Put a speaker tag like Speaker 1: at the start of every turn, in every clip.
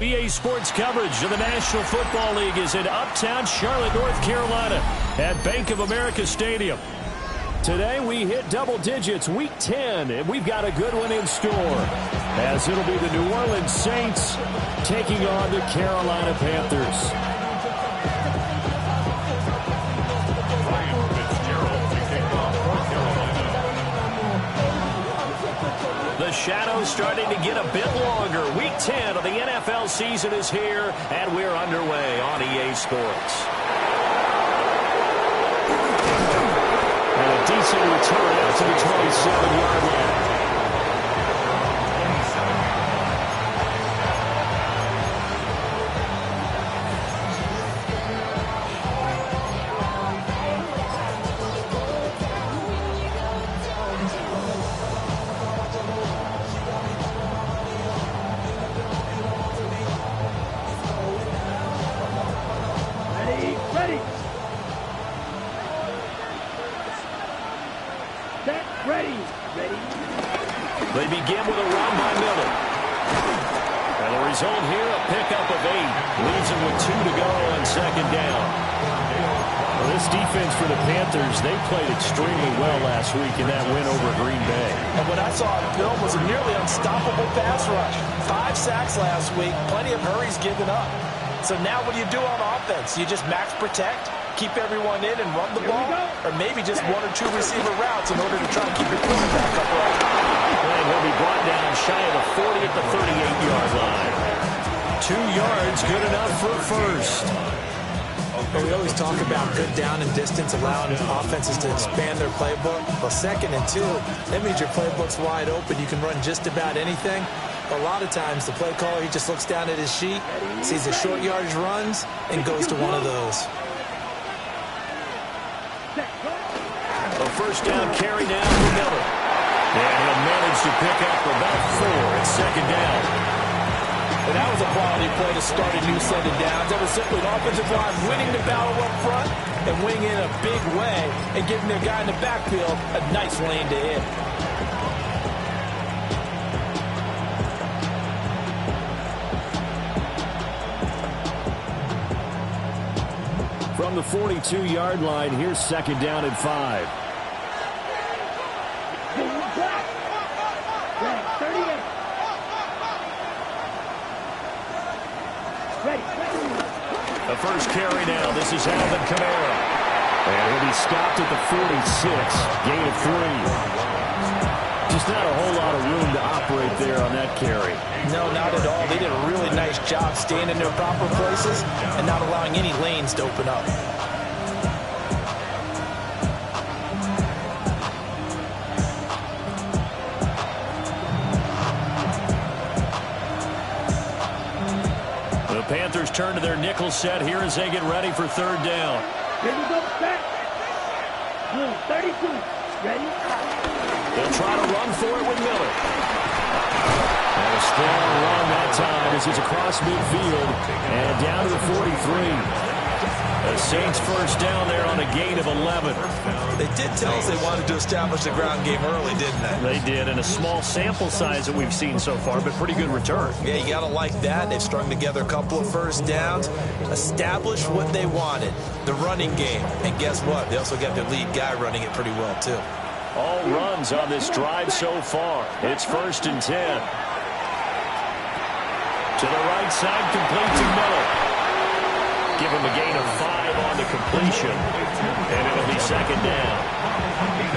Speaker 1: EA Sports coverage of the National Football League is in uptown Charlotte, North Carolina at Bank of America Stadium. Today we hit double digits, week 10, and we've got a good one in store, as it'll be the New Orleans Saints taking on the Carolina Panthers. The shadow's starting to get a bit longer. Week 10 of the NFL season is here, and we're underway on EA Sports. And a decent return out to the 27-yard line. They begin with a run by Miller. And the result here, a pickup of 8. Leaves them with 2 to go on second down. Well, this defense for the Panthers, they played extremely well last week in that win over Green Bay.
Speaker 2: And what I saw on film was a nearly unstoppable pass rush. 5 sacks last week, plenty of hurries given up. So now what do you do on offense? You just max protect, keep everyone in and run the ball, or maybe just 1 or 2 receiver routes in order to try and keep your quarterback upright.
Speaker 1: And he'll be brought down shy of the 40 at the 38-yard line. 2 yards, good enough for a first.
Speaker 2: But we always talk about good down and distance, allowing offenses to expand their playbook. Well, 2nd and 2, that means your playbook's wide open. You can run just about anything. A lot of times, the play caller, he just looks down at his sheet, sees the short yardage runs, and goes to one of those.
Speaker 1: A first down carry now for Miller. And he'll manage to pick up about 4 at second down.
Speaker 2: And that was a quality play to start a new set of downs. That was simply an offensive line winning the battle up front and winning in a big way and giving their guy in the backfield a nice lane to hit.
Speaker 1: From the 42-yard line, here's second down and 5. The first carry now. This is Alvin Kamara. And he'll be stopped at the 46. Gain of 3. Just not a whole lot of room to operate there on that carry.
Speaker 2: No, not at all. They did a really nice job staying in their proper places and not allowing any lanes to open up.
Speaker 1: Panthers turn to their nickel set here as they get ready for third down.
Speaker 3: Here we go, set. Blue, 32. Ready?
Speaker 1: They'll try to run for it with Miller. And a strong run that time as he's across midfield and down to the 43. The Saints first down there on a gain of 11.
Speaker 2: They did tell us they wanted to establish the ground game early, didn't they?
Speaker 1: They did, and a small sample size that we've seen so far, but pretty good return.
Speaker 2: Yeah, you got to like that. They've strung together a couple of first downs, established what they wanted, the running game. And guess what? They also got their lead guy running it pretty well, too.
Speaker 1: All runs on this drive so far. It's 1st and 10. To the right side, complete to Miller. Give him a gain of 5 on the completion. And it'll be second down.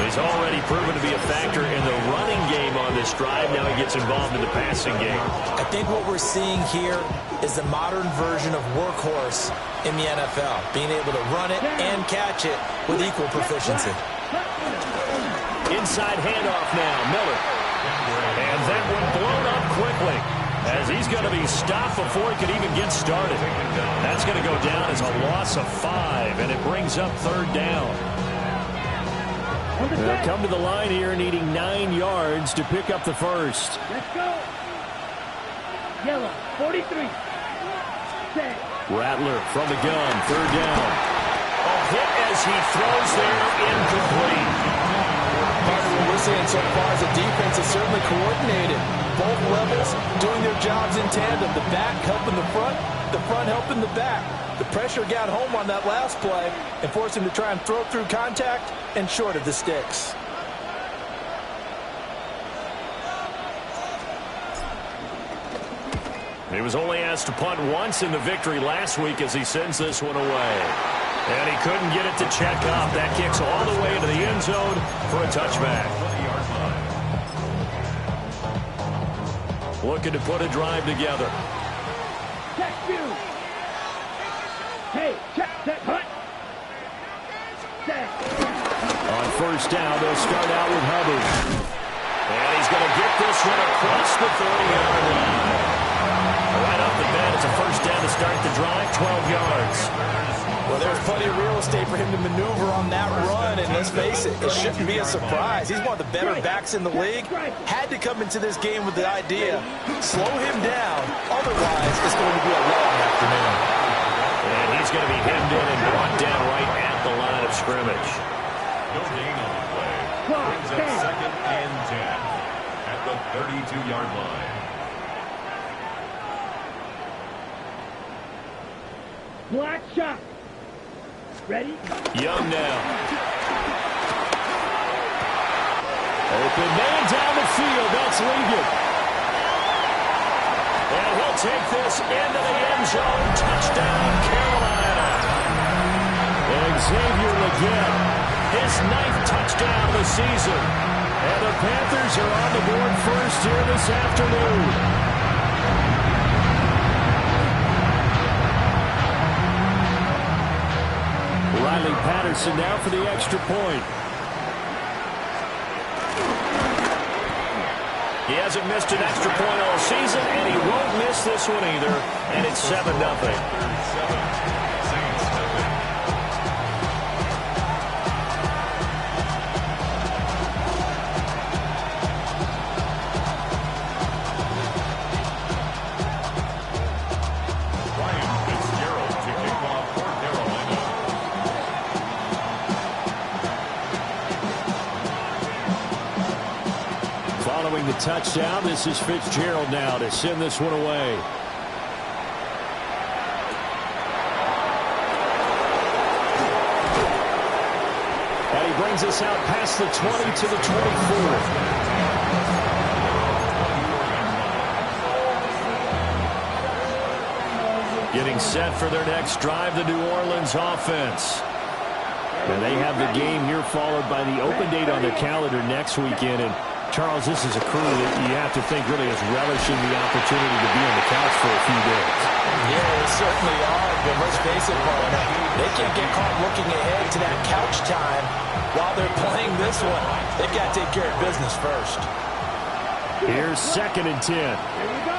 Speaker 1: He's already proven to be a factor in the running game on this drive. Now he gets involved in the passing game.
Speaker 2: I think what we're seeing here is the modern version of workhorse in the NFL. Being able to run it and catch it with equal proficiency.
Speaker 1: Inside handoff now, Miller. And that one blown up quickly, as he's going to be stopped before he could even get started. That's going to go down as a loss of 5, and it brings up third down. They'll come to the line here needing 9 yards to pick up the first.
Speaker 3: Let's go. Yellow, 43. Set.
Speaker 1: Rattler from the gun, third down. A hit as he throws there, incomplete.
Speaker 2: Part of what we're seeing so far is the defense is certainly coordinated. Both levels doing their their jobs in tandem. The back helping the front helping the back. The pressure got home on that last play and forced him to try and throw through contact and short of the sticks.
Speaker 1: He was only asked to punt once in the victory last week as he sends this one away. And he couldn't get it to check up. That kicks all the way into the end zone for a touchback. Looking to put a drive together.
Speaker 3: Check you. Hey, check that hunt. Set.
Speaker 1: On first down, they'll start out with Hubbard. And he's going to get this one across the 30-yard line. Right off the bat, it's a first down to start the drive, 12 yards.
Speaker 2: Well, there's plenty of real estate for him to maneuver on that run, and let's face it, it shouldn't be a surprise. He's one of the better backs in the league. Had to come into this game with the idea, slow him down, otherwise it's going to be a long afternoon.
Speaker 1: And he's going to be hemmed in and brought down right at the line of scrimmage.
Speaker 4: No gain on the play. Brings up 2nd and 10 at the 32-yard line.
Speaker 3: Black shot. Ready?
Speaker 1: Young now. Open man down the field. That's Ligon. And he'll take this into the end zone. Touchdown, Carolina. And Xavier Ligon, his 9th touchdown of the season. And the Panthers are on the board first here this afternoon. Riley Patterson now for the extra point. He hasn't missed an extra point all season, and he won't miss this one either. And it's 7-0. Following the touchdown, this is Fitzgerald now to send this one away. And he brings us out past the 20 to the 24. Getting set for their next drive, the New Orleans offense. And they have the game here followed by the open date on their calendar next weekend. And Charles, this is a crew that you have to think really is relishing the opportunity to be on the couch for a few days.
Speaker 2: Yeah, they certainly are, but let's face it, partner, they can't get caught looking ahead to that couch time while they're playing this one. They've got to take care of business first.
Speaker 1: Here's 2nd and 10.
Speaker 3: Here we go.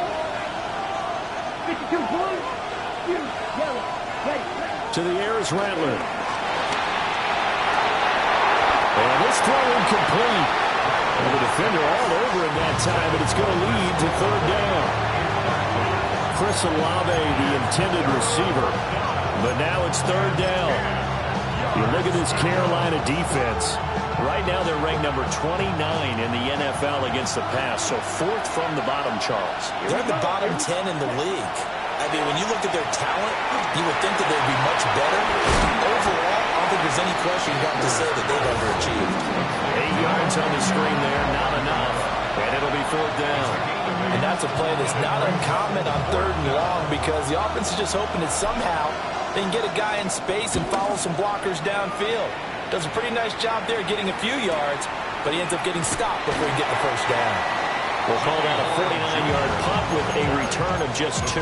Speaker 3: 52 blue, you yellow. Ready.
Speaker 1: To the air is Rattler. And this throw incomplete. And the defender all over him that time, but it's going to lead to 3rd down. Chris Olave, the intended receiver. But now it's 3rd down. You look at this Carolina defense. Right now they're ranked number 29 in the NFL against the pass. So 4th from the bottom, Charles.
Speaker 2: They're the bottom 10 in the league. I mean, when you look at their talent, you would think that they'd be much better. Overall, I don't think there's any question you have to say that they've underachieved.
Speaker 1: 8 yards on the screen there, not enough. And it'll be 4th down.
Speaker 2: And that's a play that's not uncommon on 3rd and long because the offense is just hoping that somehow they can get a guy in space and follow some blockers downfield. Does a pretty nice job there getting a few yards, but he ends up getting stopped before he gets the first down.
Speaker 1: We'll call that a 49-yard punt with a return of just 2.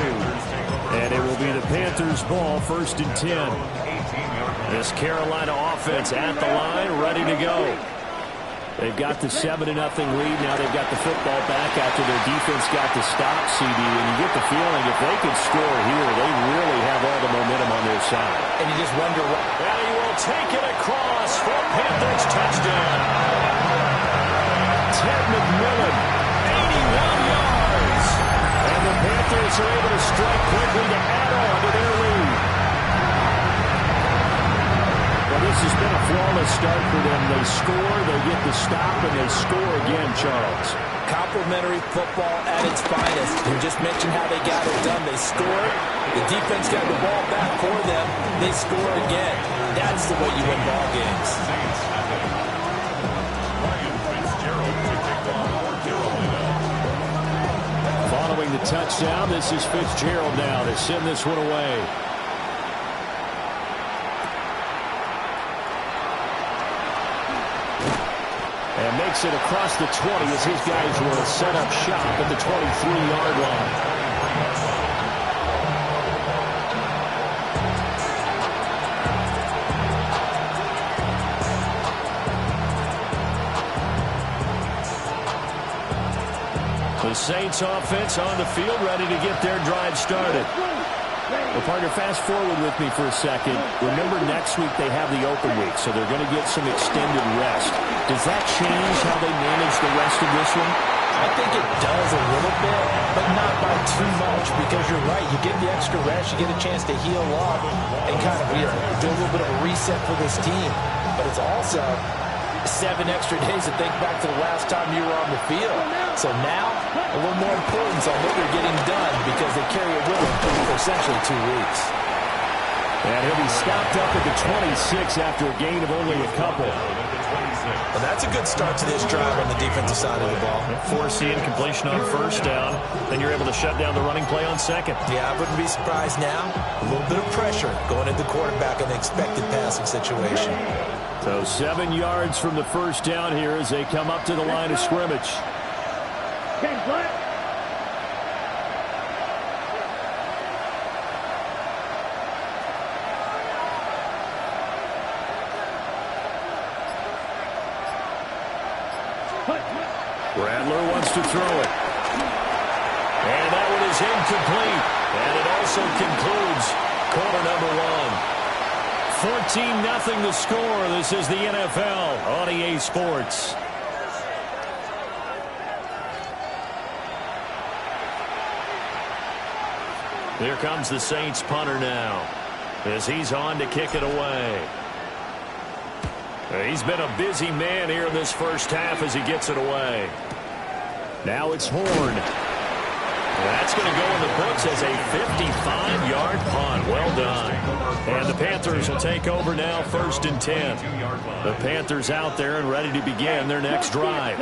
Speaker 1: And it will be the Panthers' ball, 1st and 10. This Carolina offense at the line, ready to go. They've got the 7-0 lead. Now they've got the football back after their defense got the stop, CD. And you get the feeling if they could score here, they really have all the momentum on their side.
Speaker 2: And you just wonder what...
Speaker 1: And he will take it across for a Panthers touchdown. Ted McMillan, 81 yards. And the Panthers are able to strike quickly to add on to their lead. Well, this has been a flawless scoreless start for them. They score, they get the stop, and they score again, Charles.
Speaker 2: Complimentary football at its finest. You just mentioned how they got it done. They scored. The defense got the ball back for them. They score again. That's the way you win ball games.
Speaker 1: Following the touchdown, this is Fitzgerald now to send this one away. And makes it across the 20 as his guys will set up shop at the 23-yard line. The Saints offense on the field, ready to get their drive started. Well, partner, fast forward with me for a second. Remember, next week they have the open week, so they're going to get some extended rest. Does that change how they manage the rest of this one?
Speaker 2: I think it does a little bit, but not by too much, because you're right. You get the extra rest, you get a chance to heal up and kind of do a little bit of a reset for this team. But it's also 7 extra days to think back to the last time you were on the field. So now, a little more importance on what they're getting done because they carry it with them for essentially 2 weeks.
Speaker 1: And he'll be stopped up at the 26 after a gain of only a couple.
Speaker 2: Well, that's a good start to this drive on the defensive side of the ball.
Speaker 1: Forcing completion on first down. Then you're able to shut down the running play on second.
Speaker 2: Yeah, I wouldn't be surprised now. A little bit of pressure going into the quarterback in the expected passing situation.
Speaker 1: So 7 yards from the first down here as they come up to the line of scrimmage. Rattler wants to throw it. And that one is incomplete. And it also concludes quarter number 1. 14-0 the score. This is the NFL on EA Sports. Here comes the Saints punter now as he's on to kick it away. He's been a busy man here in this first half as he gets it away. Now it's Horn. That's going to go in the books as a 55-yard punt. Well done. And the Panthers will take over now, 1st and 10. The Panthers out there and ready to begin their next drive.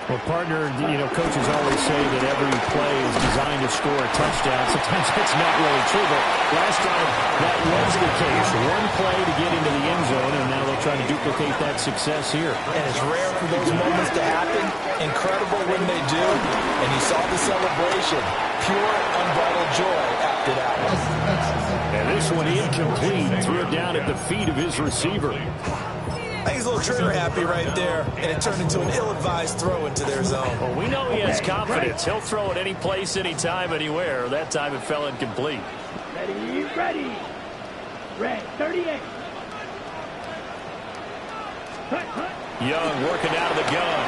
Speaker 1: Well, partner, coaches always say that every play is designed to score a touchdown. Sometimes that's not really true, but last time that was the case. One play to get into the end zone, and now they'll try to duplicate that success here.
Speaker 2: And it's rare for those moments to happen. Incredible when they do. And you saw the celebration. Pure, unbridled joy after that one.
Speaker 1: And this one incomplete. Threw it down at the feet of his receiver.
Speaker 2: I think he's a little trigger happy right there, and it turned into an ill-advised throw into their zone.
Speaker 1: Well, we know he has confidence. He'll throw it any place, anytime, anywhere. That time it fell incomplete.
Speaker 3: Ready. Red, 38.
Speaker 1: Young working out of the gun.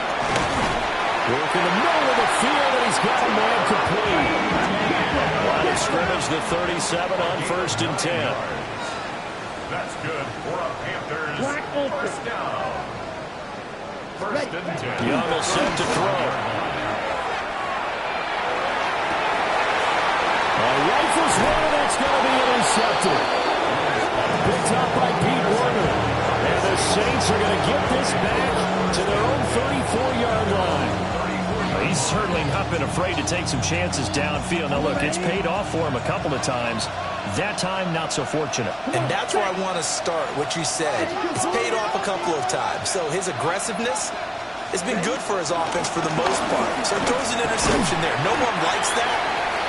Speaker 1: Working the middle of the field, and he's got a man complete. Line of scrimmage, the 37 on 1st and 10.
Speaker 4: That's good for a Panthers first down. 1st and 10.
Speaker 1: Young will set to throw. Rifles one, and it's going to be intercepted. Picked up by Pete Warner. And the Saints are going to get this back to their own 34-yard line. He's certainly not been afraid to take some chances downfield. Now, look, it's paid off for him a couple of times. That time, not so fortunate.
Speaker 2: And that's where I want to start, what you said. It's paid off a couple of times. So his aggressiveness has been good for his offense for the most part. So he throws an interception there. No one likes that,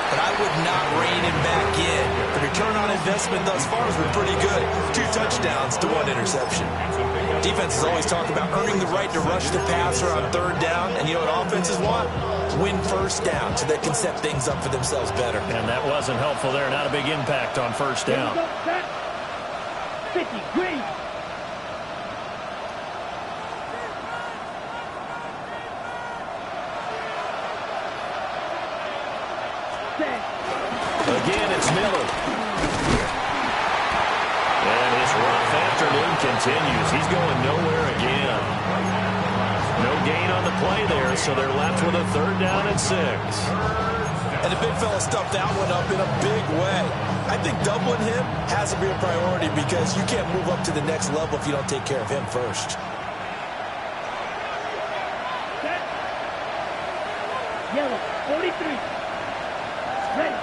Speaker 2: but I would not rein him back in. The return on investment thus far has been pretty good. 2 touchdowns to 1 interception. Defenses always talk about earning the right to rush the passer on 3rd down. And you know what offenses want? Win 1st down so they can set things up for themselves better.
Speaker 1: And that wasn't helpful there. Not a big impact on 1st down.
Speaker 3: 50, green.
Speaker 1: Again, it's Miller. And his rough afternoon continues. He's going nowhere again. No gain on the play there, so they're left with a 3rd down and 6.
Speaker 2: And the big fella stuffed that one up in a big way. I think doubling him has to be a priority because you can't move up to the next level if you don't take care of him first.
Speaker 3: Yellow, 43. Ready.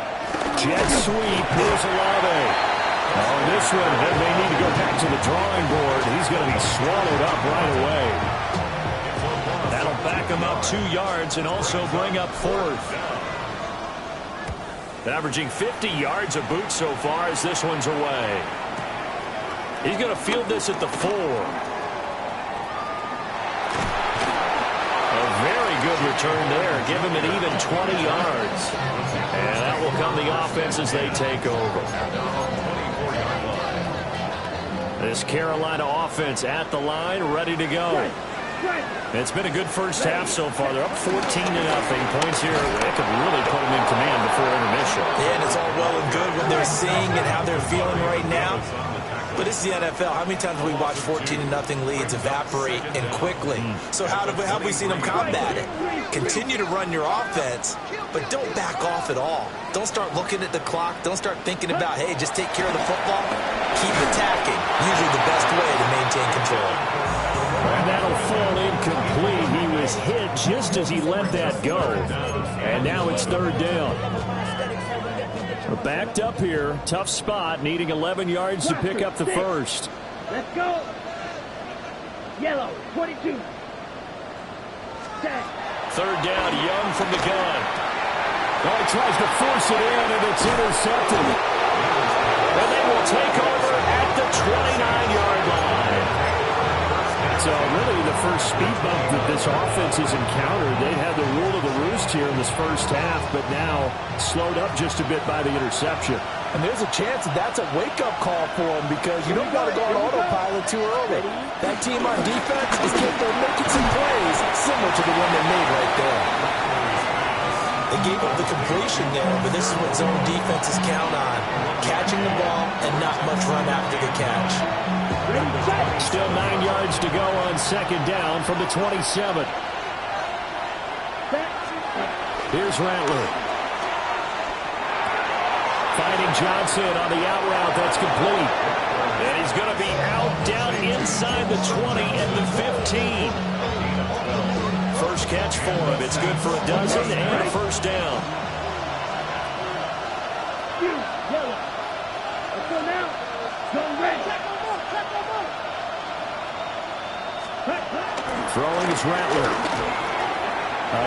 Speaker 1: Jet sweep. Here's Olave. On this one, they need to go back to the drawing board. He's going to be swallowed up right away. That'll back him up 2 yards and also bring up 4th. Averaging 50 yards a boot so far as this one's away. He's going to field this at the 4. A very good return there. Give him an even 20 yards. And that will come the offense as they take over. This Carolina offense at the line, ready to go. It's been a good first half so far. They're up 14-0. Points here. They could really put them in command before intermission.
Speaker 2: Yeah, and it's all well and good when they're seeing and how they're feeling right now. But it's the NFL. How many times have we watched 14-0 leads evaporate and quickly? So how have we seen them combat it? Continue to run your offense, but don't back off at all. Don't start looking at the clock. Don't start thinking about, hey, just take care of the football. Keep attacking. Usually the best way to maintain control.
Speaker 1: And that'll fall incomplete. He was hit just as he let that go. And now it's 3rd down. We're backed up here. Tough spot, needing 11 yards to pick up the first.
Speaker 3: Let's go. Yellow, 22. 10.
Speaker 1: 3rd down, Young from the gun. Oh, he tries to force it in, and it's intercepted. And they will take over at the 29-yard line. So really the first speed bump that this offense has encountered. They had the rule of the roost here in this first half, but now slowed up just a bit by the interception.
Speaker 2: And there's a chance that that's a wake-up call for them because you don't want to go on autopilot too early. That team on defense is capable of making some plays similar to the one they made right there. They gave up the completion there, but this is what zone defenses count on. Catching the ball and not much run after the catch.
Speaker 1: Still 9 yards to go on 2nd down from the 27. Here's Rattler. Finding Johnson on the out route. That's complete. And he's going to be out down inside the 20 and the 15. First catch for him. It's good for a dozen and a 1st down.
Speaker 3: Yellow. Let's go now. Go red.
Speaker 1: Throwing is Rattler.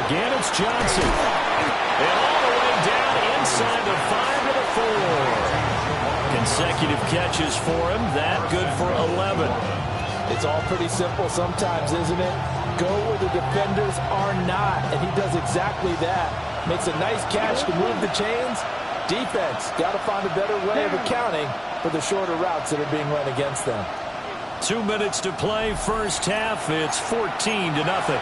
Speaker 1: Again, it's Johnson. And all the way down inside the 5 to the 4. Consecutive catches for him. That good for 11.
Speaker 2: It's all pretty simple sometimes, isn't it? Go where the defenders are not, and he does exactly that. Makes a nice catch to move the chains. Defense, got to find a better way of accounting for the shorter routes that are being run against them.
Speaker 1: 2 minutes to play, first half. It's 14-0.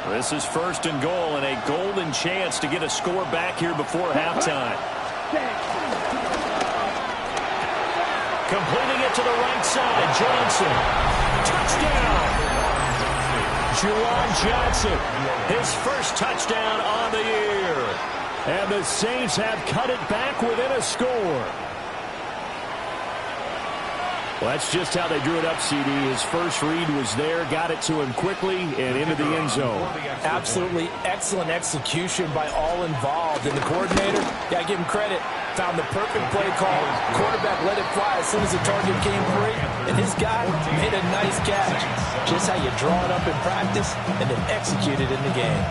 Speaker 1: This is 1st and goal and a golden chance to get a score back here before halftime. Completing it to the right side, Johnson. Touchdown! Juwan Johnson, his first touchdown on the year. And the Saints have cut it back within a score. Well, that's just how they drew it up, CD. His first read was there, got it to him quickly, and into the end zone. Absolutely excellent execution by all involved. And the coordinator, got to give him credit, found the perfect play call. Quarterback let it fly as soon as the target came free, and his guy made a nice catch. Just how you draw it up in practice and then execute it in the game.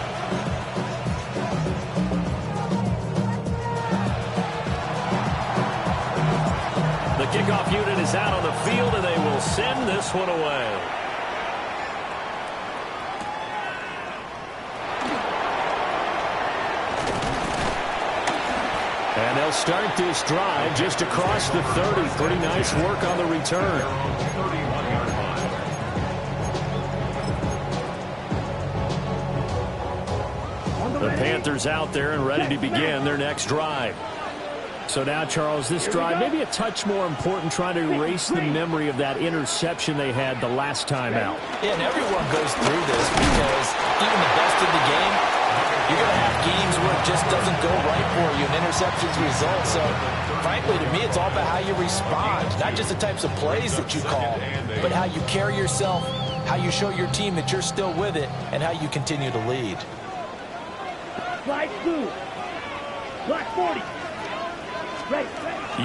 Speaker 1: The kickoff unit is out on the field, and they will send this one away. And they'll start this drive just across the 30. Pretty nice work on the return.
Speaker 4: 31-yard line.
Speaker 1: The Panthers out there and ready to begin their next drive. So now, Charles, this drive maybe a touch more important, trying to erase the memory of that interception they had the last time out.
Speaker 2: Yeah, and everyone goes through this because even the best in the game, you're going to have games where it just doesn't go right for you, and interceptions result. So, frankly, to me, it's all about how you respond, not just the types of plays that you call, but how you carry yourself, how you show your team that you're still with it, and how you continue to lead.
Speaker 3: Slide through. Block 40. Right.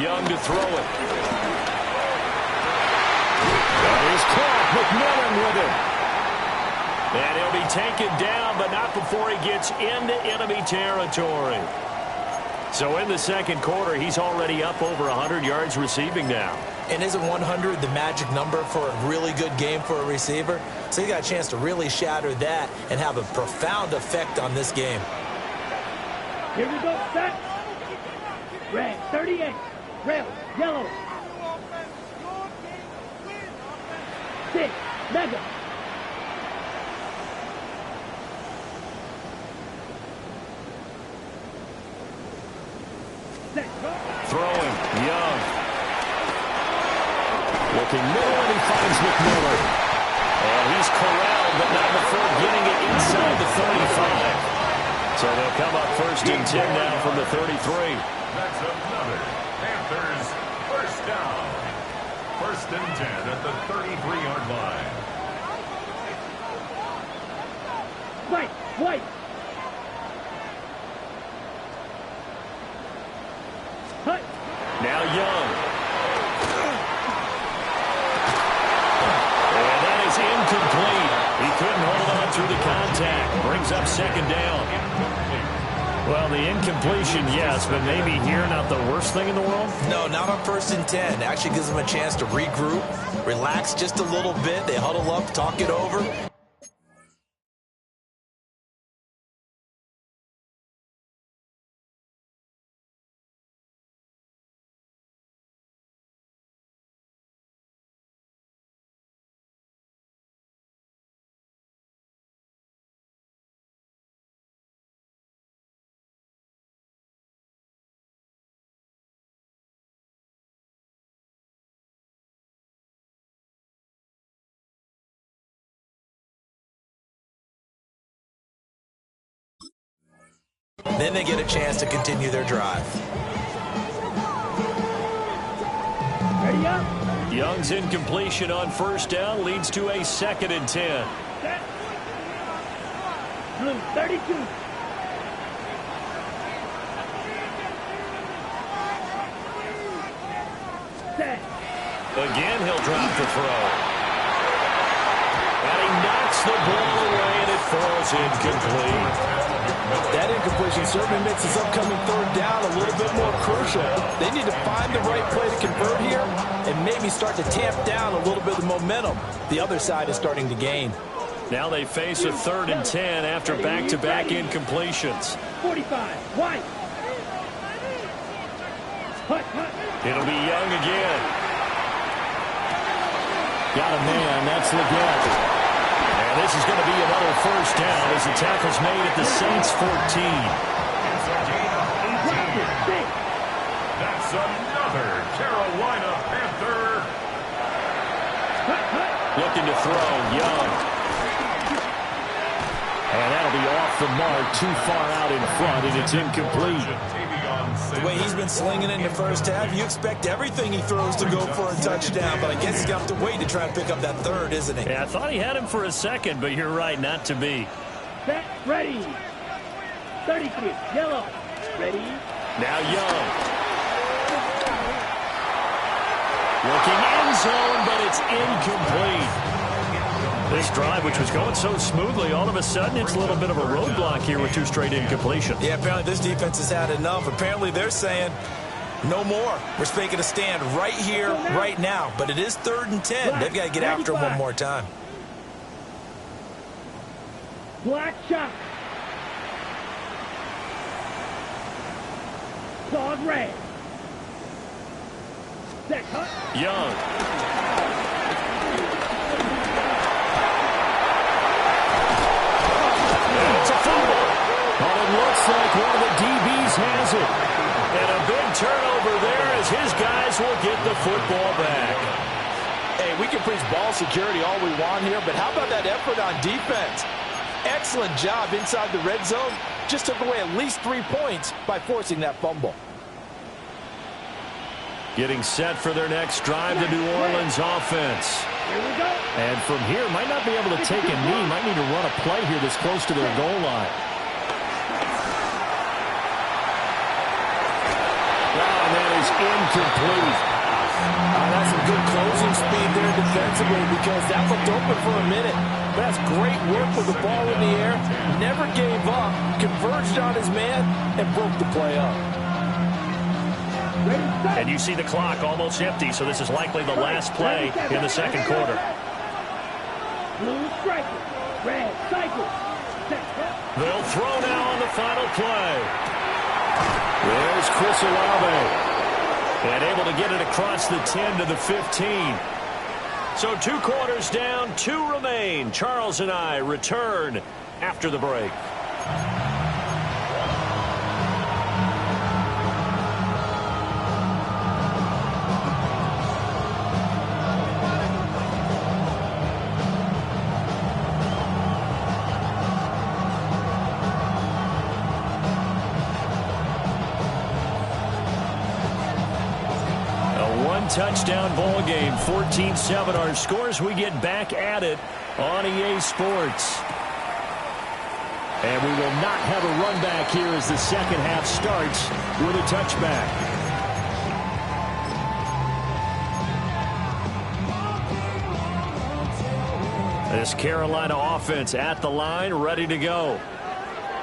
Speaker 1: Young to throw it. That is caught. McMillan with it. And he'll be taken down, but not before he gets into enemy territory. So in the second quarter, he's already up over 100 yards receiving now.
Speaker 2: And isn't 100 the magic number for a really good game for a receiver? So he got a chance to really shatter that and have a profound effect on this game.
Speaker 3: Here we go, set. Red, 38. Red, yellow. 6, mega. Set, go.
Speaker 1: Throwing, Young. Looking middle, and he finds McMillan. And he's corralled, but not before getting it inside the 35. So they'll come up first and 10 now from the 33.
Speaker 4: That's another Panthers first down. First and 10 at the 33-yard line.
Speaker 3: White. Hut.
Speaker 1: Now Young. And that is incomplete. He couldn't hold on through the contact. Brings up second down. Well, the incompletion, yes, but maybe here not the worst thing in the world?
Speaker 2: No, not on first and 10. Actually gives them a chance to regroup, relax just a little bit. They huddle up, talk it over. Then they get a chance to continue their drive.
Speaker 3: Ready up.
Speaker 1: Young's incompletion on first down leads to a second and 10.
Speaker 3: Set. Blue, 32. Set.
Speaker 1: Again, he'll drop the throw. And he knocks the ball away, and it falls incomplete.
Speaker 2: That incompletion certainly makes this upcoming third down a little bit more crucial. They need to find the right play to convert here and maybe start to tamp down a little bit of momentum. The other side is starting to gain.
Speaker 1: Now they face a third and 10 after back-to-back incompletions.
Speaker 3: 45. White. Hut.
Speaker 1: It'll be Young again. Got a man. That's Leggett. And this is going to be another first down as the tackle's made at the Saints 14.
Speaker 4: It's a gain of 18. That's another Carolina Panther.
Speaker 1: Looking to throw, Young. And that'll be off the mark, too far out in front, and it's incomplete.
Speaker 2: The way he's been slinging in the first half, you expect everything he throws to go for a touchdown, but I guess he's got to wait to try and pick up that third, isn't he?
Speaker 1: Yeah, I thought he had him for a second, but you're right, not to be.
Speaker 3: Set. Ready. 33. Yellow. Ready.
Speaker 1: Now Young. Looking end zone, but it's incomplete. This drive, which was going so smoothly, all of a sudden it's a little bit of a roadblock here with two straight incompletions.
Speaker 2: Yeah, apparently this defense has had enough. Apparently they're saying no more. We're making a stand right here, right now. But it is third and 10. They've got to get after him one more time.
Speaker 3: Black shot. Dog red. Set, cut.
Speaker 1: Young. It's a fumble. But it looks like one of the DBs has it. And a big turnover there as his guys will get the football back.
Speaker 2: Hey, we can preach ball security all we want here, but how about that effort on defense? Excellent job inside the red zone. Just took away at least 3 points by forcing that fumble.
Speaker 1: Getting set for their next drive, the New Orleans offense.
Speaker 3: Here we go.
Speaker 1: And from here, might not be able to take a knee. Might need to run a play here that's close to their goal line. And that is incomplete.
Speaker 2: That's some good closing speed there defensively because that looked open for a minute. That's great work with the ball in the air. Never gave up, converged on his man, and broke the play up.
Speaker 1: And you see the clock almost empty, so this is likely the last play in the second quarter.
Speaker 3: Blue striker. Red cycle. Set, cut.
Speaker 1: They'll throw now on the final play. There's Chris Olave. And able to get it across the 10 to the 15. So 2 quarters down, 2 remain. Charles and I return after the break. Touchdown ball game, 14-7 our scores. We get back at it on EA Sports. And we will not have a run back here as the second half starts with a touchback. This Carolina offense at the line, ready to go.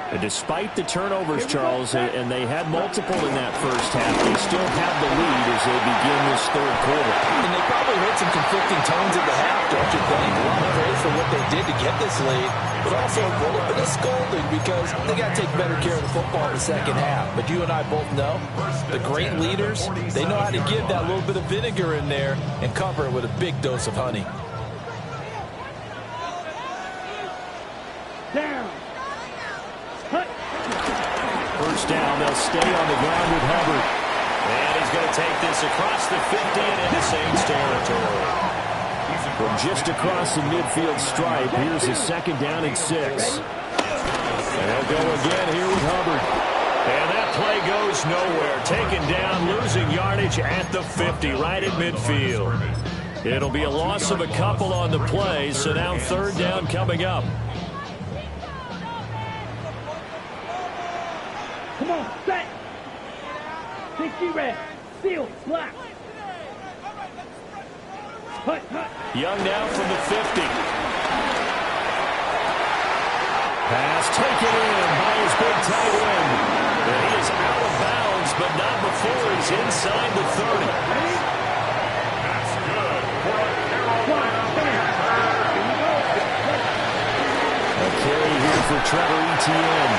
Speaker 1: And despite the turnovers, Charles, and they had multiple in that first half, they still have the lead as they begin this third quarter.
Speaker 2: And they probably heard some conflicting tones at the half, don't you think? A lot of praise for what they did to get this lead, but also a little bit of scolding because they got to take better care of the football in the second half. But you and I both know the great leaders, they know how to give that little bit of vinegar in there and cover it with a big dose of honey.
Speaker 3: Down. Cut.
Speaker 1: First down, they'll stay on the ground with Hubbard. And he's going to take this across the 50 and into Saints territory. From just across the midfield stripe, here's a second down and 6. They'll go again here with Hubbard. And that play goes nowhere. Taken down, losing yardage at the 50, right at midfield. It'll be a loss of a couple on the play, so now third down coming up.
Speaker 3: Come on, set. 60 red. Seal, black. Hut, hut.
Speaker 1: Young now from the 50. Pass taken in by his big tight end. And he is out of bounds, but not before he's inside the 30.
Speaker 4: That's good for a Carolina.
Speaker 1: A carry here for Trevor Etienne.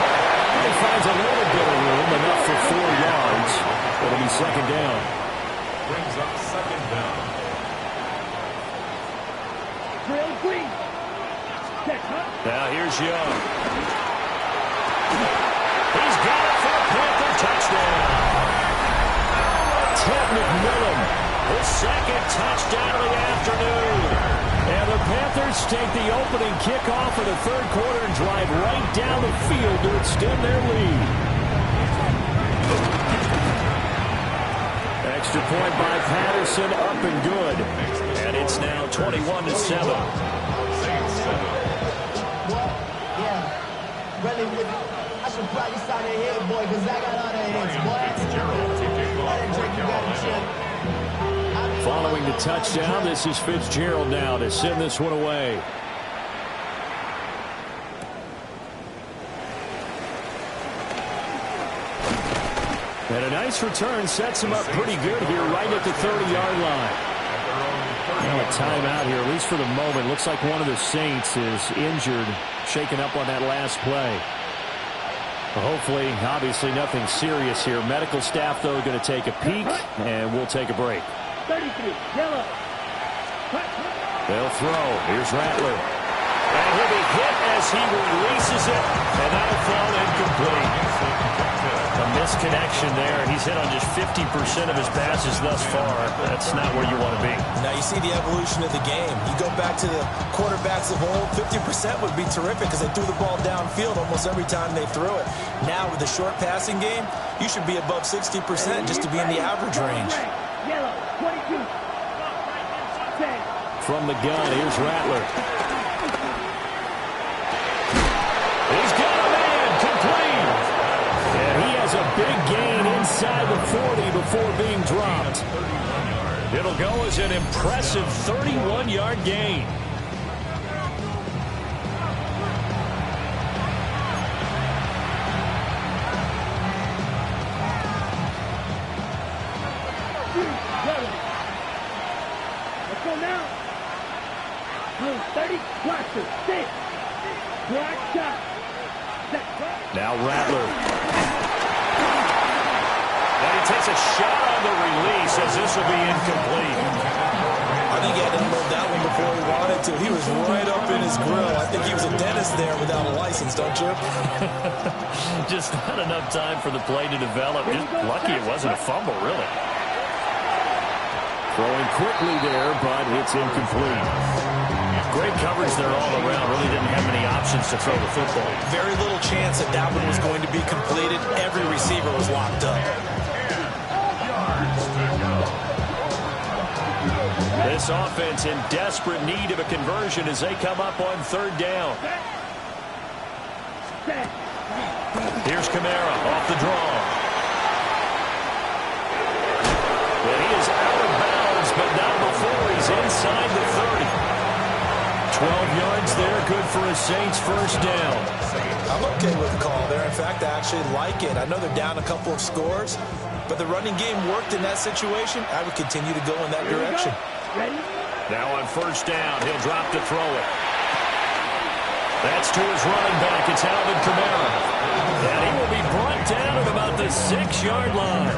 Speaker 1: He finds a little bit of room, enough for 4 yards. It'll be second down.
Speaker 4: Brings up second down.
Speaker 3: Drill green. Set, hut.
Speaker 1: Now here's Young. He's got it for a Panther touchdown. Ted McMillan, his second touchdown of the afternoon. And the Panthers take the opening kickoff of the third quarter and drive right down the field to extend their lead. Extra point by Patterson, up and good. And it's now 21-7.
Speaker 5: Yeah, really, I should probably start a hit, boy, because I got all the hits, boy.
Speaker 1: Following the touchdown, this is Fitzgerald now to send this one away. And a nice return sets him up pretty good here right at the 30-yard line. Now a timeout here, at least for the moment. Looks like one of the Saints is injured, shaken up on that last play. Hopefully, obviously nothing serious here. Medical staff, though, going to take a peek, and we'll take a break.
Speaker 3: 33, yellow.
Speaker 1: They'll throw. Here's Rattler. And he'll be hit as he releases it, and that'll fall incomplete. A misconnection there. He's hit on just 50% of his passes thus far. That's not where you want to be.
Speaker 2: Now you see the evolution of the game. You go back to the quarterbacks of old, 50% would be terrific because they threw the ball downfield almost every time they threw it. Now with the short passing game, you should be above 60% just to be in the average range.
Speaker 3: Yellow, 22.
Speaker 1: From the gun, here's Rattler. He's got a man, complete. And he has a big gain inside the 40 before being dropped. It'll go as an impressive 31-yard gain.
Speaker 3: Let's go now. 30, watcher, 6. Black shot.
Speaker 1: Now Rattler. And he takes a shot on the release as this will be incomplete.
Speaker 2: I think he had to unload that one before he wanted to. He was right up in his grill. I think he was a dentist there without a license, don't you?
Speaker 1: Just not enough time for the play to develop. Just lucky it wasn't a fumble, really. Throwing quickly there, but it's incomplete. Great coverage there all around. Really didn't have many options to throw the football.
Speaker 2: Very little chance that that one was going to be completed. Every receiver was locked up.
Speaker 1: This offense in desperate need of a conversion as they come up on third down. Here's Kamara off the draw. And he is out of bounds, but not before he's inside the 30. 12 yards there, good for a Saints first down.
Speaker 2: I'm okay with the call there. In fact, I actually like it. I know they're down a couple of scores, but the running game worked in that situation. I would continue to go in that direction.
Speaker 1: Now on first down, he'll drop to throw it. That's to his running back. It's Alvin Kamara. And he will be brought down at about the 6-yard line.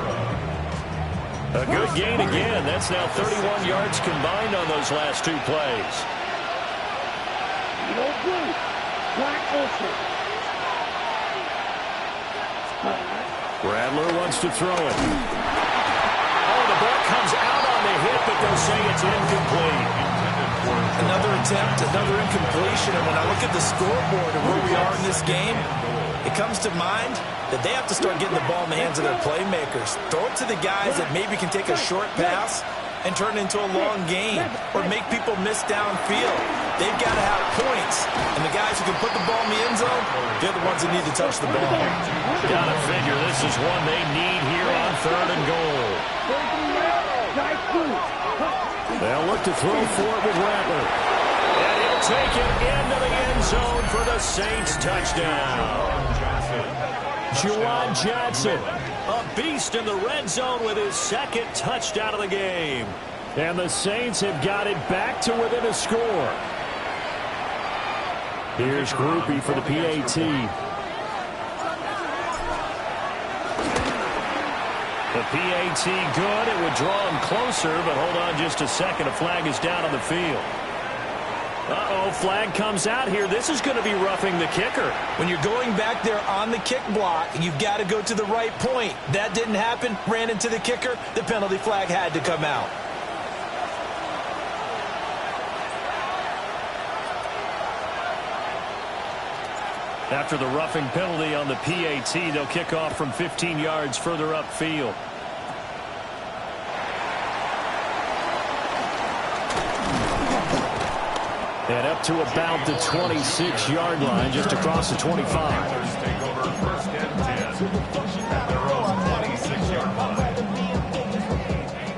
Speaker 1: A good gain again. That's now 31 yards combined on those last two plays.
Speaker 3: No blue. Black Olsen.
Speaker 1: Rattler wants to throw it. Oh, the ball comes out on the hit, but they'll say it's incomplete.
Speaker 2: Another attempt, another incompletion, and when I look at the scoreboard and where we are in this game, it comes to mind that they have to start getting the ball in the hands of their playmakers. Throw it to the guys that maybe can take a short pass and turn it into a long game or make people miss downfield. They've got to have points, and the guys who can put the ball in the end zone, they're the ones that need to touch the ball.
Speaker 1: Gotta figure this is one they need here on third and goal. They'll look to throw for it with Rattler. And he'll take it into the end zone for the Saints touchdown. Juwan Johnson, a beast in the red zone with his second touchdown of the game. And the Saints have got it back to within a score. Here's Groupie for the PAT. The PAT good. It would draw him closer, but hold on just a second. A flag is down on the field. Uh-oh, flag comes out here. This is going to be roughing the kicker.
Speaker 2: When you're going back there on the kick block, you've got to go to the right point. That didn't happen. Ran into the kicker. The penalty flag had to come out.
Speaker 1: After the roughing penalty on the PAT, they'll kick off from 15 yards further upfield. And up to about the 26-yard line, just across the 25.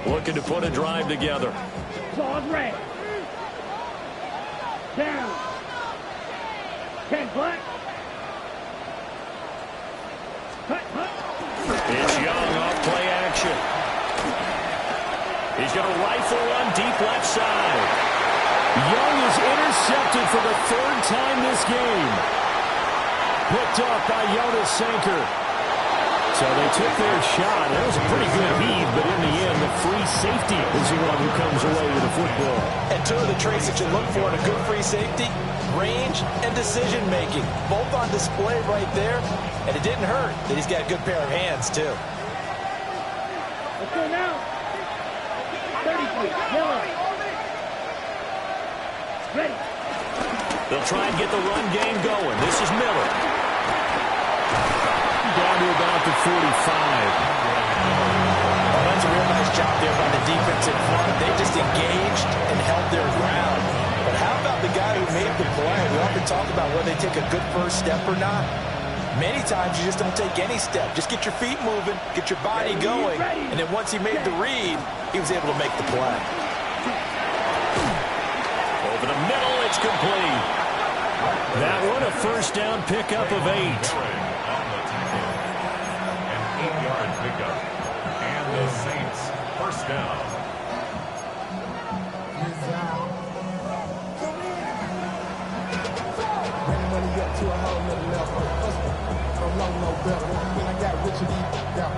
Speaker 1: Looking to put a drive together.
Speaker 3: Claws red. Down. 10 black.
Speaker 1: It's Young off play action. He's going to rifle one deep left side. Young is intercepted for the third time this game. Picked up by Jonas Sanker. So they took their shot. That was a pretty good heave, but in the end, the free safety is the one who comes away with the football.
Speaker 2: And two of the traits that you look for in a good free safety, range and decision-making. Both on display right there, and it didn't hurt that he's got a good pair of hands, too.
Speaker 3: Let's go now. 33, yellow. Ready.
Speaker 1: They'll try and get the run game going. This is Miller. Down to about the 45.
Speaker 2: Well, that's a real nice job there by the defense in front. They just engaged and held their ground. But how about the guy who made the play? We often talk about whether they take a good first step or not. Many times you just don't take any step. Just get your feet moving, get your body going, and then once he made the read, he was able to make the play.
Speaker 1: Over the middle, it's complete. That one, a first down pickup of 8.
Speaker 4: An 8-yard pickup. And the Saints first down.
Speaker 6: To a whole nother level. So long, no better. When I got Richard E. Yeah.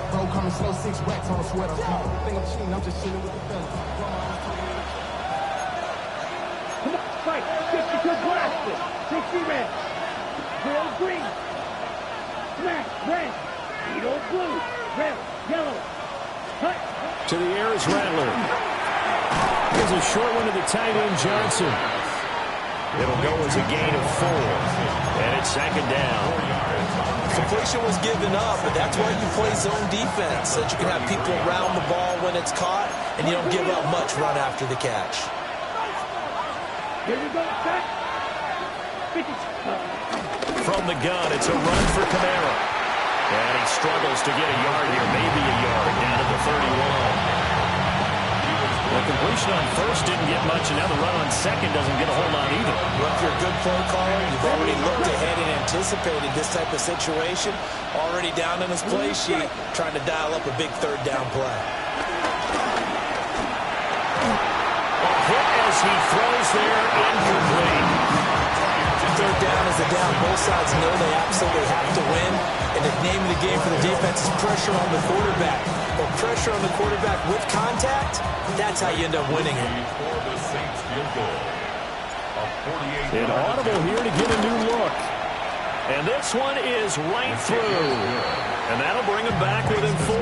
Speaker 6: Bro, coming slow, 6 racks on a sweater. Think I'm cheating, I'm just chilling with the fellas.
Speaker 3: Come on, fight. 52 blaster. 60 red. Real green. Smash, red. Edo blue. Red, yellow. Cut.
Speaker 1: To the air is Rattler. Here's a short one to the tight end, Johnson. It'll go as a gain of 4. And it's second down.
Speaker 2: Completion was given up, but that's why you play zone defense, so that you can have people around the ball when it's caught, and you don't give up much run after the catch.
Speaker 3: Here we go, set. 50.
Speaker 1: From the gun, it's a run for Kamara. And he struggles to get a yard here, maybe a yard, down at the 31. The completion on first didn't get much, and now the run on second doesn't get a whole lot either.
Speaker 2: Well, if you're a good play caller, you've already looked ahead and anticipated this type of situation. Already down in his play sheet, trying to dial up a big third down play.
Speaker 1: A hit as he throws there, incomplete.
Speaker 2: Third down is a down. Both sides know they absolutely have to win. And the name of the game for the defense is pressure on the quarterback. Or pressure on the quarterback with contact, that's how you end up winning it.
Speaker 1: An audible here to get a new look. And this one is right through. And that'll bring him back within 4.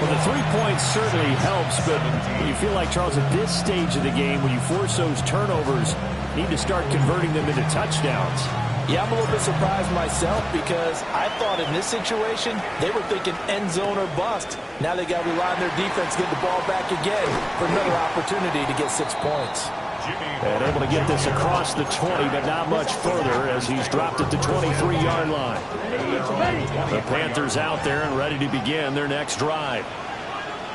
Speaker 1: Well, the 3 points certainly helps, but you feel like, Charles, at this stage of the game, when you force those turnovers, you need to start converting them into touchdowns.
Speaker 2: Yeah, I'm a little bit surprised myself because I thought in this situation, they were thinking end zone or bust. Now they got to rely on their defense, get the ball back again for another opportunity to get 6 points.
Speaker 1: And able to get this across the 20, but not much further as he's dropped at the 23-yard line. The Panthers out there and ready to begin their next drive.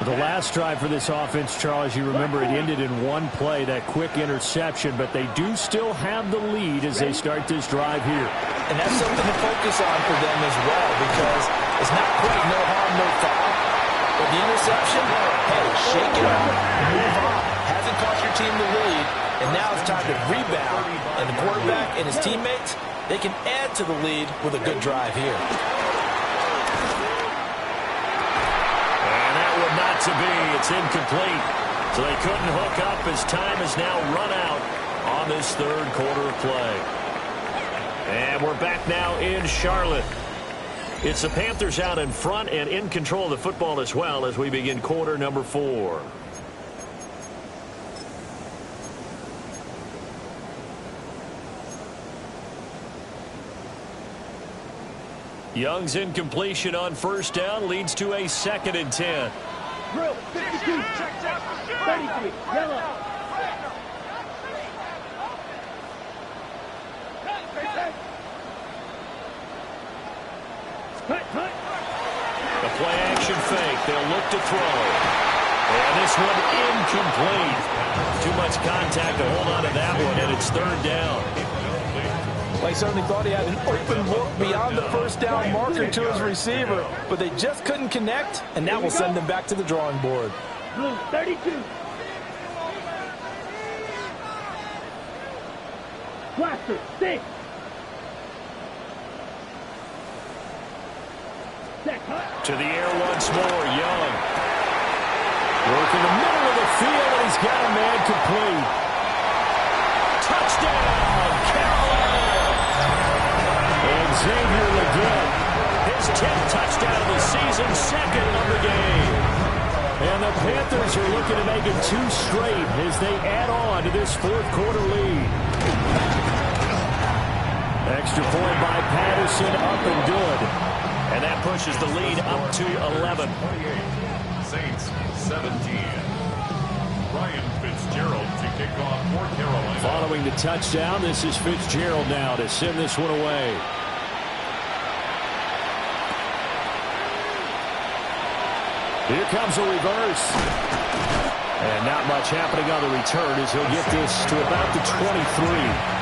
Speaker 1: The last drive for this offense, Charles, you remember it ended in one play, that quick interception, but they do still have the lead as they start this drive here.
Speaker 2: And that's something to focus on for them as well, because it's not quite no harm, no foul. But the interception, hey, shake it up, move on. Hasn't cost your team the lead, and now it's time to rebound. And the quarterback and his teammates, they can add to the lead with a good drive here.
Speaker 1: Not to be. It's incomplete. So they couldn't hook up as time has now run out on this third quarter of play. And we're back now in Charlotte. It's the Panthers out in front and in control of the football as well as we begin quarter number 4. Young's incompletion on first down leads to a 2nd and 10.
Speaker 3: Drill, 52, 33, yellow. Cut.
Speaker 1: The play action fake. They'll look to throw. And this one incomplete. Too much contact to hold on to that one, and it's 3rd down.
Speaker 2: Well, he certainly thought he had an open look beyond the first down marker to his receiver, but they just couldn't connect, and that will send them back to the drawing board.
Speaker 3: Blue, 32. Blaster, 6.
Speaker 1: To the air once more, Young. Working the middle of the field, and he's got a man complete. Touchdown, Carolina! And Xavier Legette, his 10th touchdown of the season, second of the game. And the Panthers are looking to make it 2 straight as they add on to this fourth-quarter lead. Extra point by Patterson, up and good. And that pushes the lead up to 11.
Speaker 4: 28, Saints 17. Ryan Fitzgerald to kick off for Carolina.
Speaker 1: Following the touchdown, this is Fitzgerald now to send this one away. Here comes a reverse. And not much happening on the return as he'll get this to about the 23.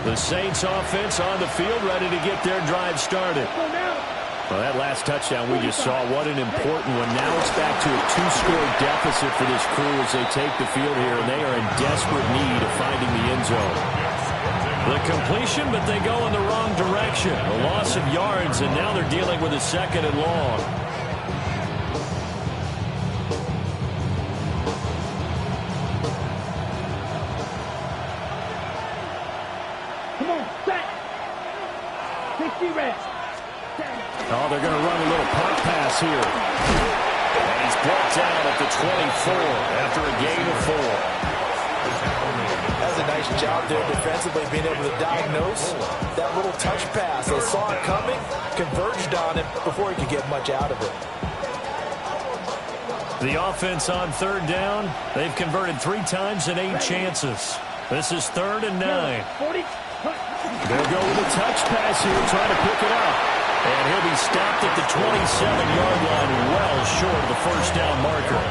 Speaker 1: The Saints offense on the field, ready to get their drive started. Well, that last touchdown we just saw, what an important one. Now it's back to a 2-score deficit for this crew as they take the field here, and they are in desperate need of finding the end zone. The completion, but they go in the wrong direction. A loss of yards, and now they're dealing with a 2nd and long. Oh, they're going to run a little punt pass here. And he's brought down at the 24 after a gain of 4.
Speaker 2: That's a nice job there defensively, being able to diagnose that little touch pass. They saw it coming, converged on it before he could get much out of it.
Speaker 1: The offense on 3rd down, they've converted 3 times in 8 chances. This is 3rd and 9. They'll go with a touch pass here, trying to pick it up. And he'll be stopped at the 27-yard line, well short of the first down marker.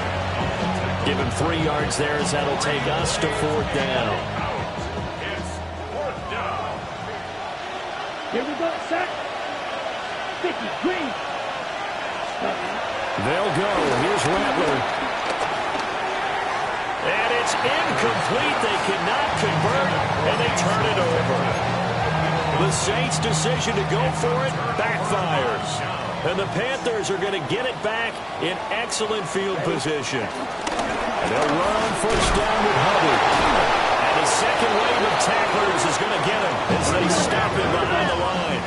Speaker 1: Give him 3 yards there as that'll take us to 4th down.
Speaker 4: It's 4th down.
Speaker 3: Here we go, set. 50, green.
Speaker 1: They'll go. Here's Rattler. And it's incomplete. They cannot convert, and they turn it over. The Saints' decision to go for it backfires. And the Panthers are going to get it back in excellent field position. And they'll run on first down with Hubbard. And the second wave of tacklers is going to get him as they stop him behind the line.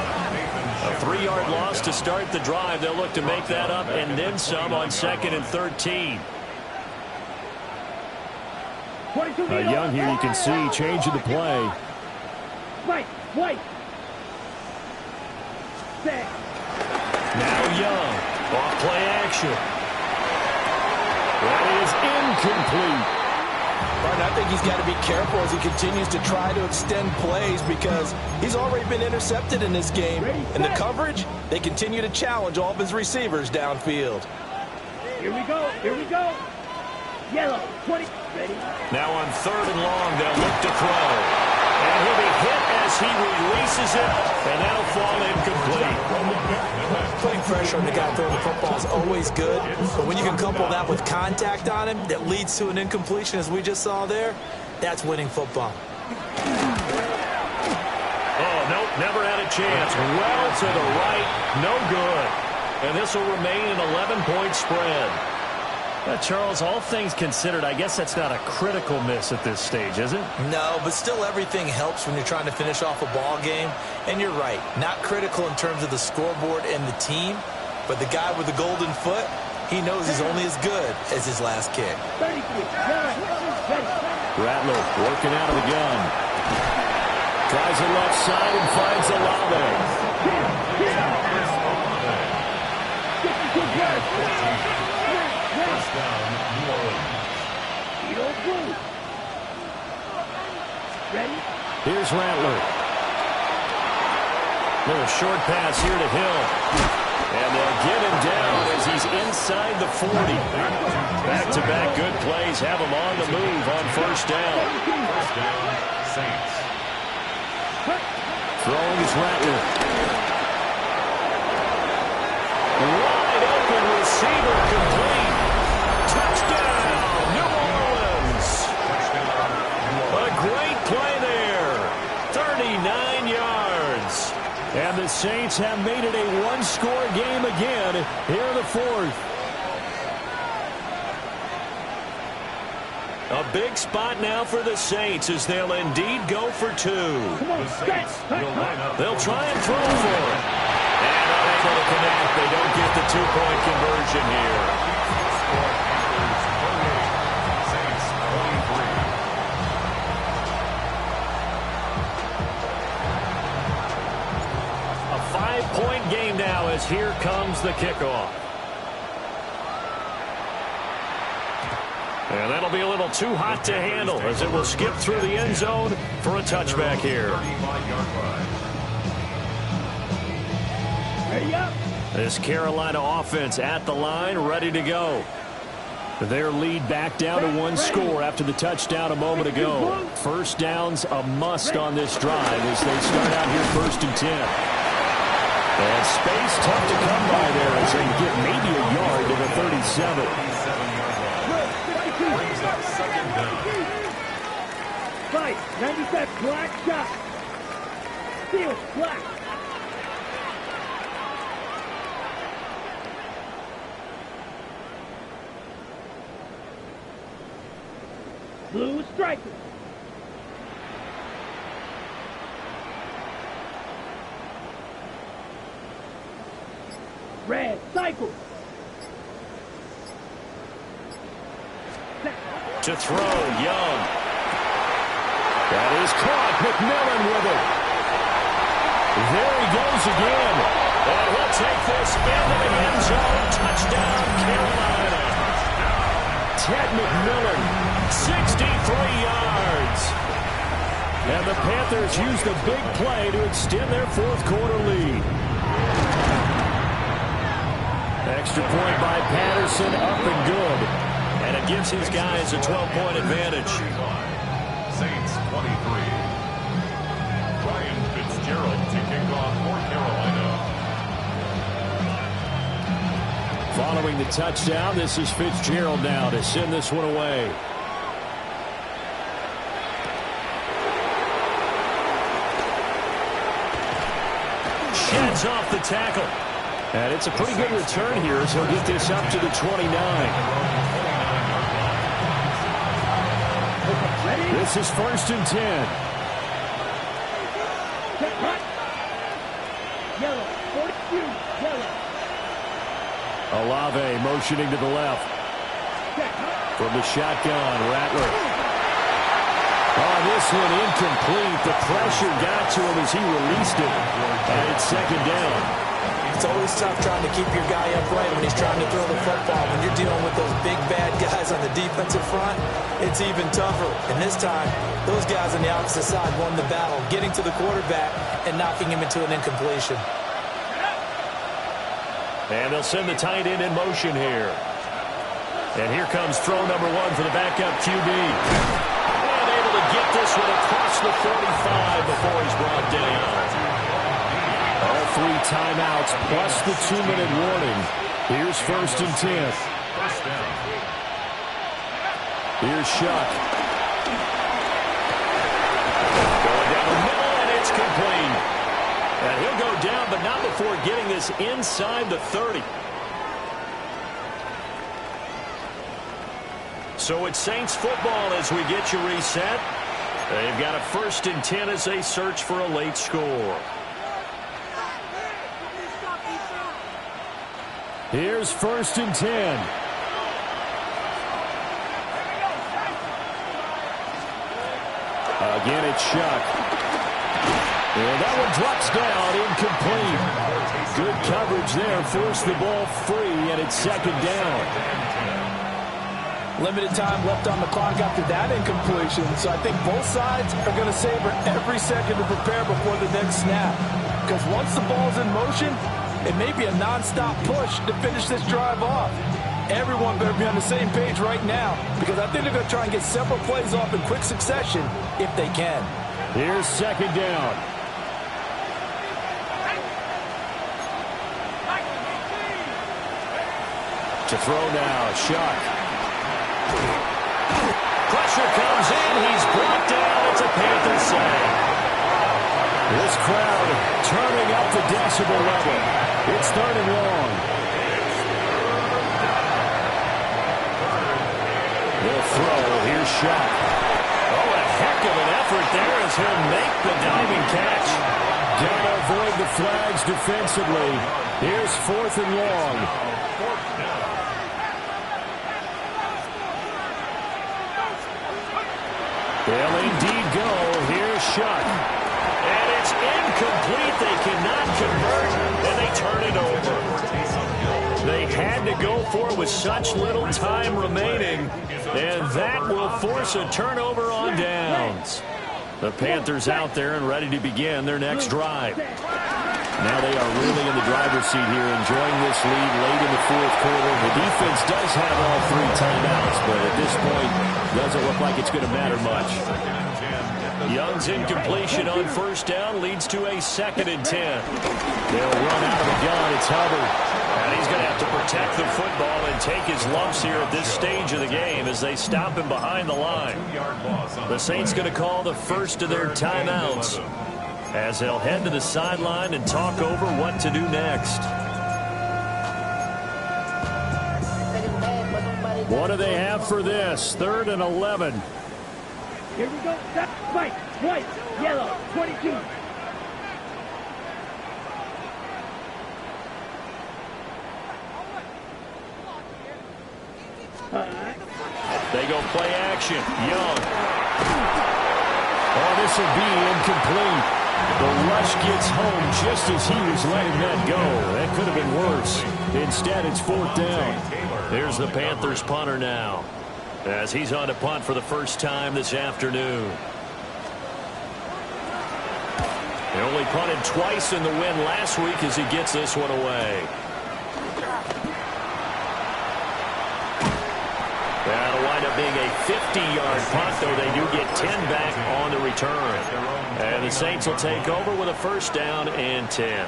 Speaker 1: A 3-yard loss to start the drive. They'll look to make that up and then some on 2nd and 13. Young here, you can see changing the play.
Speaker 3: White.
Speaker 1: Now Young, off play action. That is incomplete.
Speaker 2: Martin, I think he's got to be careful as he continues to try to extend plays because he's already been intercepted in this game. And the coverage, they continue to challenge all of his receivers downfield.
Speaker 3: Here we go. Yellow, 20, ready.
Speaker 1: Now on 3rd and long, they'll look to throw. And he'll be hit as he releases it, and that'll fall incomplete.
Speaker 2: Putting pressure on the guy throwing the football is always good, but when you can couple that with contact on him that leads to an incompletion, as we just saw there, that's winning football.
Speaker 1: Oh, nope, never had a chance. Well to the right, no good. And this will remain an 11-point spread. Charles, all things considered, I guess that's not a critical miss at this stage, is it?
Speaker 2: No, but still everything helps when you're trying to finish off a ball game. And you're right, not critical in terms of the scoreboard and the team, but the guy with the golden foot, he knows he's only as good as his last kick.
Speaker 1: Rattler working out of the gun. Tries the left side and finds Olave.
Speaker 4: First down, New Orleans.
Speaker 1: Here's Rattler. Little short pass here to Hill. And they'll get him down as he's inside the 40. Back-to-back good plays have him on the move on first down.
Speaker 4: First down, Saints.
Speaker 1: Throwing is Rattler. Wide open receiver. Saints have made it a one-score game again here in the fourth. A big spot now for the Saints as they'll indeed go for two.
Speaker 4: The Saints will line up.
Speaker 1: They'll try and throw for it. And unable to connect. They don't get the two-point conversion here.
Speaker 4: Saints 23.
Speaker 1: A 5-point game now as here comes the kickoff. And that'll be a little too hot to handle as it will skip through the end zone for a touchback here.
Speaker 4: 35-yard line.
Speaker 3: Ready up.
Speaker 1: This Carolina offense at the line, ready to go. Their lead back down to one score after the touchdown a moment ago. First down's a must on this drive as they start out here 1st and 10. And space tough to come by there as they get maybe a yard to the 37.
Speaker 4: 37-yard line. Brings up 2nd down.
Speaker 3: Fight. 97. Black shot. Steal. Black. Blue striker. Red cycle.
Speaker 1: To throw, Young. That is caught. McMillan with it. There he goes again. And he'll take this into the end zone. Touchdown, Carolina. Ted McMillan, 63 yards. And the Panthers used a big play to extend their fourth-quarter lead. Extra point by Patterson, up and good. And it gives his guys a 12-point advantage.
Speaker 4: Saints 23. Ryan Fitzgerald to kick off for Carolina.
Speaker 1: Following the touchdown, this is Fitzgerald now to send this one away. Sheds off the tackle. And it's a pretty good return here as he'll get this up to the 29. This is 1st and 10.
Speaker 3: Yellow. 42. Yellow.
Speaker 1: Olave motioning to the left. From the shotgun, Rattler. On this one, incomplete. The pressure got to him as he released it. And it's 2nd down.
Speaker 2: It's always tough trying to keep your guy upright when he's trying to throw the football. When you're dealing with those big, bad guys on the defensive front, it's even tougher. And this time, those guys on the opposite side won the battle, getting to the quarterback and knocking him into an incompletion.
Speaker 1: And they'll send the tight end in motion here. And here comes throw number 1 for the backup QB. And able to get this one across the 45 before he's brought down. All 3 timeouts plus the 2-minute warning. Here's 1st and 10.
Speaker 4: First down.
Speaker 1: Here's Shuck. Going down the middle, and it's complete. And he'll go down, but not before getting this inside the 30. So it's Saints football as we get you reset. They've got a 1st and 10 as they search for a late score. Here's 1st and 10. Again, it's Shuck. And that one drops down, incomplete. Good coverage there, forced the ball free, and it's 2nd down.
Speaker 7: Limited time left on the clock after that incompletion, so I think both sides are going to savor every second to prepare before the next snap. Because once the ball's in motion, it may be a non-stop push to finish this drive off. Everyone better be on the same page right now, because I think they're going to try and get several plays off in quick succession if they can.
Speaker 1: Here's 2nd down. To throw now, Shuck. Pressure comes in, he's brought down, it's a Panther save. This crowd turning up the decibel level. It's 3rd and long. The throw. Here's Shuck. Oh, a heck of an effort there as he'll make the diving catch. Gotta avoid the flags defensively. Here's 4th and long. They'll indeed go. Here's Shuck. And it's incomplete. They cannot convert, and they turn it over. They had to go for it with such little time remaining, and that will force a turnover on downs. The Panthers out there and ready to begin their next drive. Now they are really in the driver's seat here, enjoying this lead late in the 4th quarter. The defense does have all 3 timeouts, but at this point, doesn't look like it's going to matter much. Young's incompletion on 1st down leads to a 2nd and 10. They'll run out of the gun. It's Hubbard. And he's going to have to protect the football and take his lumps here at this stage of the game as they stop him behind the line. The Saints going to call the first of their timeouts as they'll head to the sideline and talk over what to do next. What do they have for this? 3rd and 11.
Speaker 3: Here we go. White, white, yellow, 22.
Speaker 1: They go play action. Young. Oh, this will be incomplete. The rush gets home just as he was letting that go. That could have been worse. Instead, it's 4th down. Here's the Panthers punter now, as he's on to punt for the first time this afternoon. He only punted twice in the win last week as he gets this one away. That'll wind up being a 50-yard punt, though they do get 10 back on the return. And the Saints will take over with a 1st down and 10.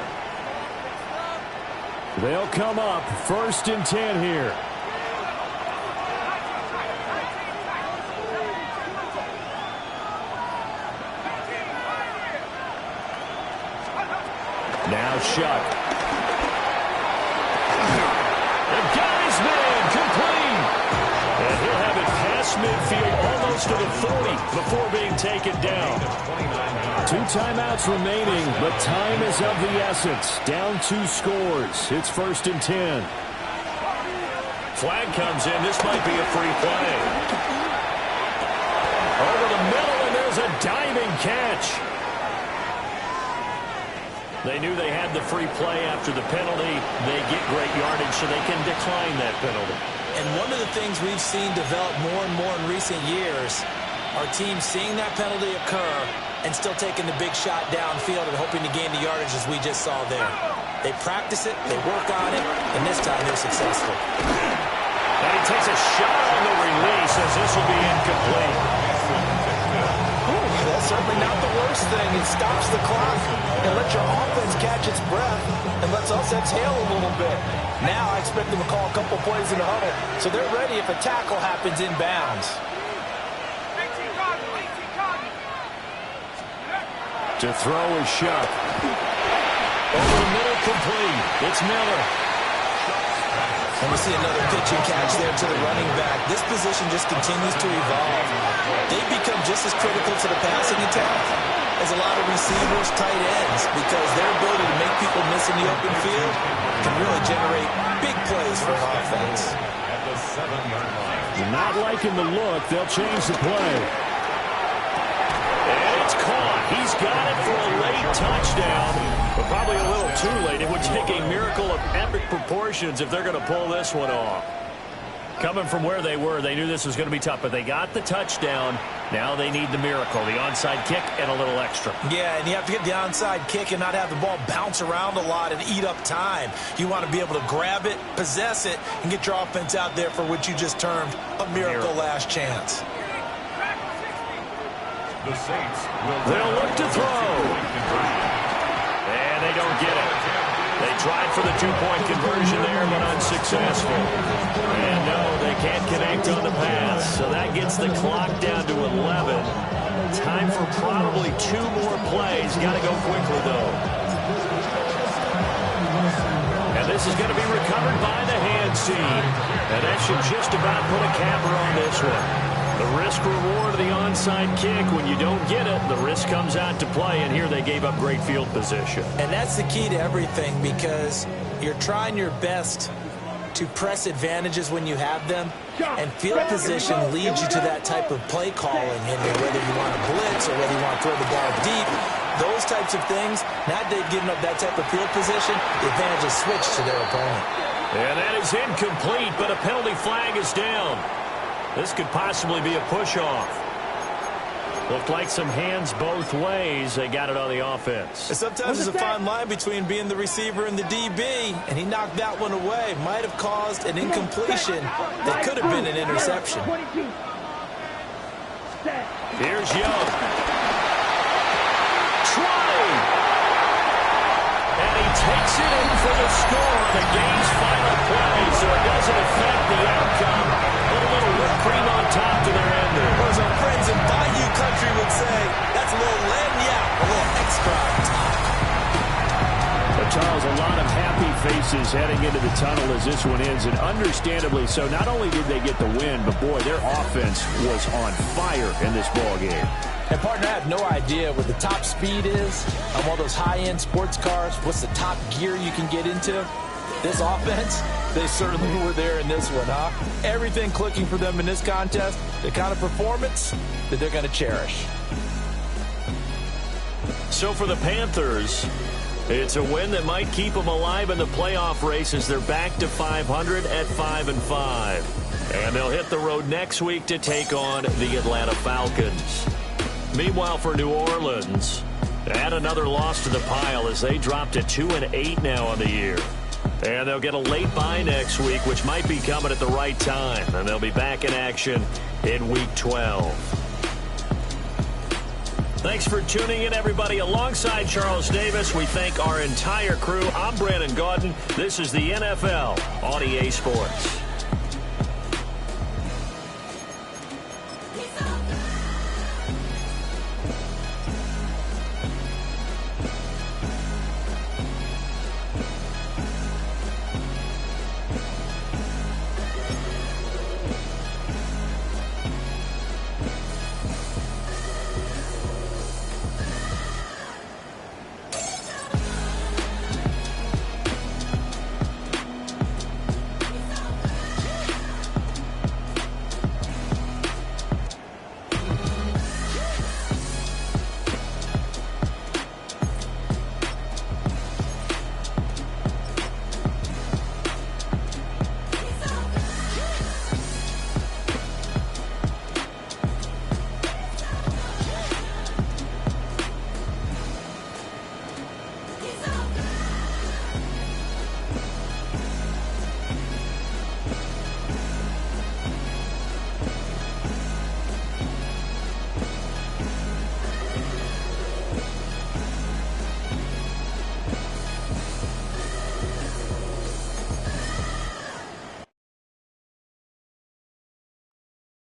Speaker 1: They'll come up 1st and 10 here. Now Shuck. The guy's man complete. And he'll have it past midfield almost to the 40 before being taken down. 2 timeouts remaining, but time is of the essence. Down 2 scores. It's 1st and 10. Flag comes in. This might be a free play. Over the middle, and there's a diving catch. They knew they had the free play after the penalty. They get great yardage, so they can decline that penalty.
Speaker 2: And one of the things we've seen develop more and more in recent years are teams seeing that penalty occur and still taking the big shot downfield and hoping to gain the yardage as we just saw there. They practice it, they work on it, and this time they're successful.
Speaker 1: And he takes a shot on the release as this will be incomplete.
Speaker 7: That's certainly not the worst thing. It stops the clock and lets your offense catch its breath and lets us exhale a little bit. Now I expect them to call a couple plays in the huddle, so they're ready if a tackle happens inbounds.
Speaker 1: To throw is Shuck. Over the middle, complete. It's Miller.
Speaker 2: And we see another pitch and catch there to the running back. This position just continues to evolve. They become just as critical to the passing attack as a lot of receivers, tight ends, because their ability to make people miss in the open field can really generate big plays for an offense.
Speaker 4: At the 7-yard line.
Speaker 1: Not liking the look. They'll change the play. And it's caught. He's got it for a late touchdown, but probably a little too late. It would take a miracle of epic proportions if they're going to pull this one off. Coming from where they were, they knew this was going to be tough, but they got the touchdown. Now they need the miracle, the onside kick and a little extra.
Speaker 2: Yeah, and you have to get the onside kick and not have the ball bounce around a lot and eat up time. You want to be able to grab it, possess it, and get your offense out there for what you just termed a miracle last chance.
Speaker 4: The Saints
Speaker 1: They'll look to throw. And they don't get it. They tried for the 2-point conversion there, but unsuccessful. And no, they can't connect on the pass. So that gets the clock down to 11. Time for probably 2 more plays. Got to go quickly, though. And this is going to be recovered by the hands team. And that should just about put a capper on this one. The risk-reward of the onside kick, when you don't get it, the risk comes out to play, and here they gave up great field position.
Speaker 2: And that's the key to everything, because you're trying your best to press advantages when you have them, and field position leads you to that type of play calling, and whether you want to blitz or whether you want to throw the ball deep, those types of things, not giving up that type of field position, the advantage is switched to their opponent.
Speaker 1: And that is incomplete, but a penalty flag is down. This could possibly be a push-off. Looked like some hands both ways. They got it on the offense.
Speaker 2: And sometimes there's a fine line between being the receiver and the DB, and he knocked that one away. Might have caused an incompletion that could have been an interception.
Speaker 1: Here's Young. Trying. And he takes it in for the score on the game's final play, so it doesn't affect the outcome. Put a little whipped cream on top to their end there.
Speaker 2: As our friends in Bayou Country would say, that's a little lagniappe, a little extra on top.
Speaker 1: But Charles, a lot of happy faces heading into the tunnel as this one ends, and understandably so. Not only did they get the win, but boy, their offense was on fire in this ball game.
Speaker 7: And, partner, I have no idea what the top speed is on one of those high-end sports cars. What's the top gear you can get into? This offense, they certainly were there in this one, huh? Everything clicking for them in this contest, the kind of performance that they're going to cherish.
Speaker 1: So for the Panthers, it's a win that might keep them alive in the playoff race as they're back to 500 at 5-5. And they'll hit the road next week to take on the Atlanta Falcons. Meanwhile, for New Orleans, add another loss to the pile as they drop to 2-8 now on the year. And they'll get a late bye next week, which might be coming at the right time. And they'll be back in action in Week 12. Thanks for tuning in, everybody. Alongside Charles Davis, we thank our entire crew. I'm Brandon Gaudin. This is the NFL on EA Sports.